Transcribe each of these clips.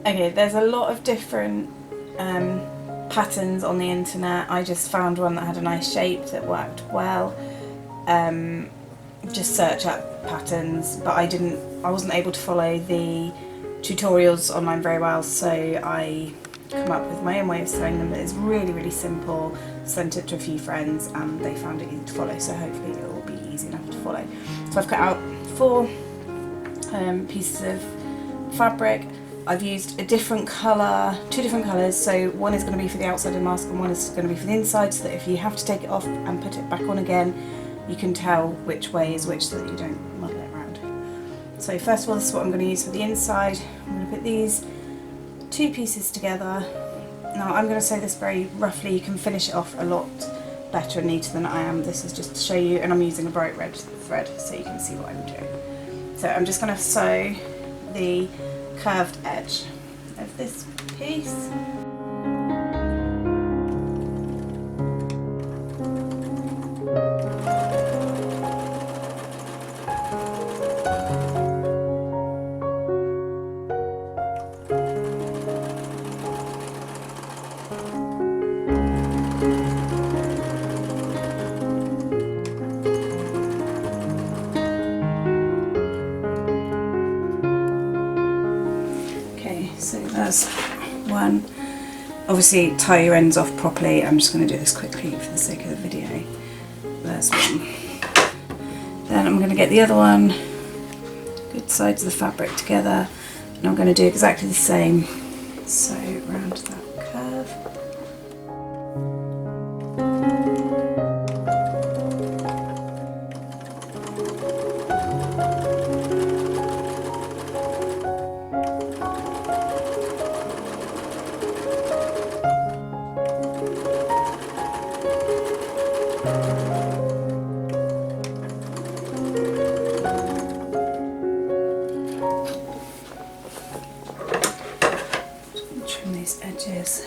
Okay, there's a lot of different patterns on the internet. I just found one that had a nice shape that worked well. Just search up patterns, but I wasn't able to follow the tutorials online very well, so I come up with my own way of sewing them. It's really, really simple. Sent it to a few friends and they found it easy to follow, so hopefully it will be easy enough to follow. So I've cut out 4 pieces of fabric. I've used a different colour, 2 different colours, so one is going to be for the outside of the mask and one is going to be for the inside, so that if you have to take it off and put it back on again, you can tell which way is which so that you don't muddle it around. So first of all, this is what I'm going to use for the inside. I'm going to put these 2 pieces together. Now I'm going to sew this very roughly. You can finish it off a lot better and neater than I am. This is just to show you, and I'm using a bright red thread so you can see what I'm doing. So I'm just going to sew the curved edge of this piece. So that's one. Obviously tie your ends off properly. I'm just going to do this quickly for the sake of the video. There's one. Then I'm going to get the other one, good sides of the fabric together, and I'm going to do exactly the same. So round that curve. Trim these edges.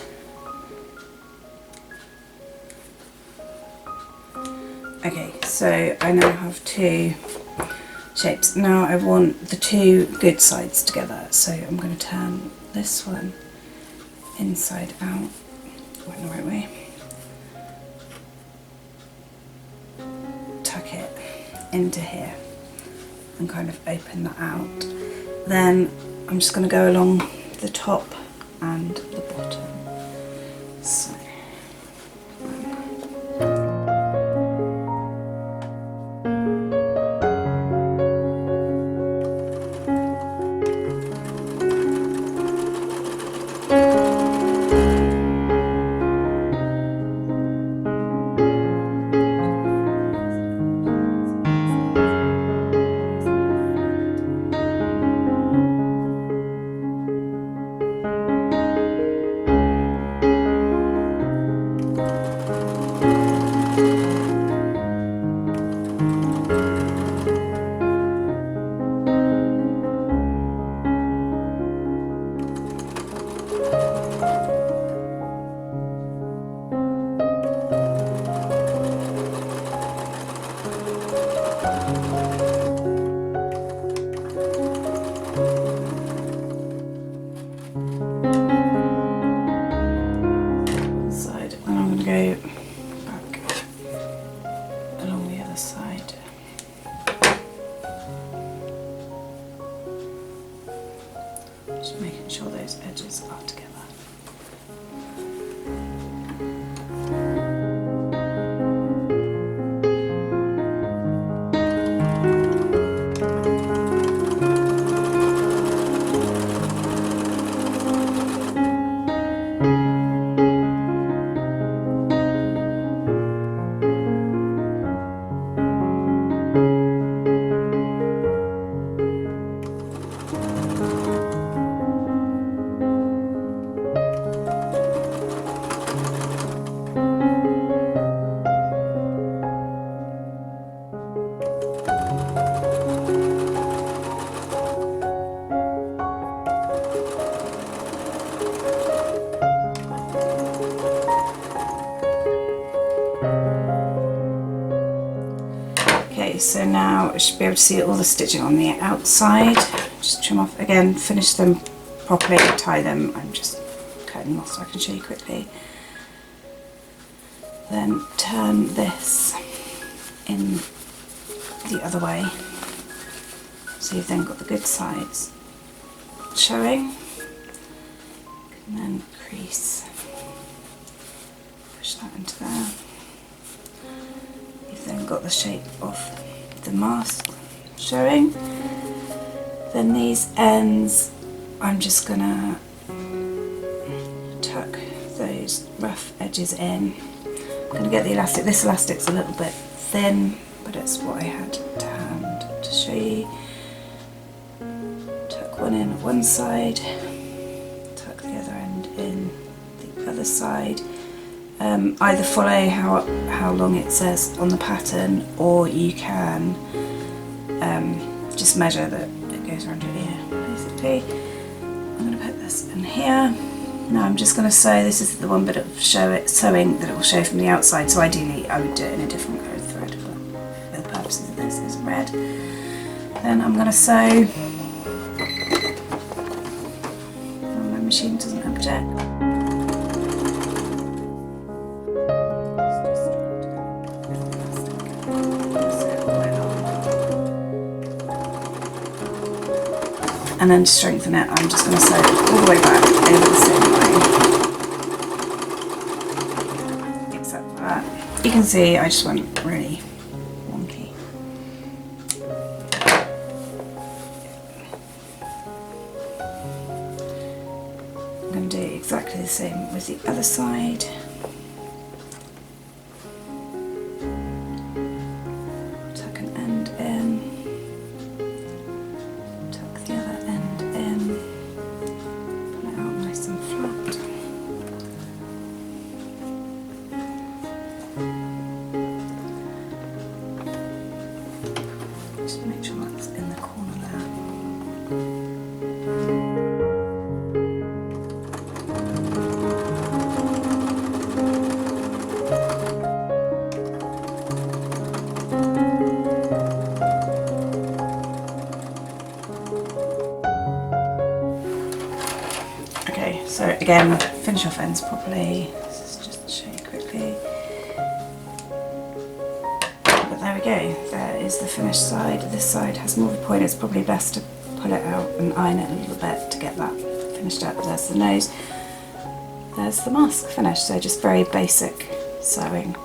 Okay, so I now have 2 shapes. Now I want the 2 good sides together, so I'm going to turn this one inside out, in the right way, tuck it into here and kind of open that out. Then I'm just going to go along the top and the bottom. So go back along the other side. Just making sure those edges are together. Okay, so now I should be able to see all the stitching on the outside. Just trim off again, finish them properly tie them. I'm just cutting them off so I can show you quickly. Then turn this in the other way, so you've then got the good sides showing, and then crease, push that into there. You've then got the shape of the mask showing. Then these ends, I'm just gonna tuck those rough edges in. I'm gonna get the elastic. This elastic's a little bit thin, but it's what I had to hand to show you. Tuck one in at one side, tuck the other end in the other side. Either follow how long it says on the pattern, or you can just measure that it goes around your ear, basically. I'm going to put this in here. Now I'm just going to sew. This is the one bit of sewing that it will show from the outside, so ideally I would do it in a different colour thread, but for the purposes of this is red. Then I'm going to sew. My machine doesn't object. And then to strengthen it, I'm just going to sew it all the way back over the same line. Except for that. You can see I just went really wonky. I'm going to do exactly the same with the other side. Tuck an end in. Just make sure that's in the corner there. Okay, so again, finish off ends properly. This is just to show you quickly. There we go, there is the finished side. This side has more of a point. It's probably best to pull it out and iron it a little bit to get that finished up. There's the nose, there's the mask finished, so just very basic sewing.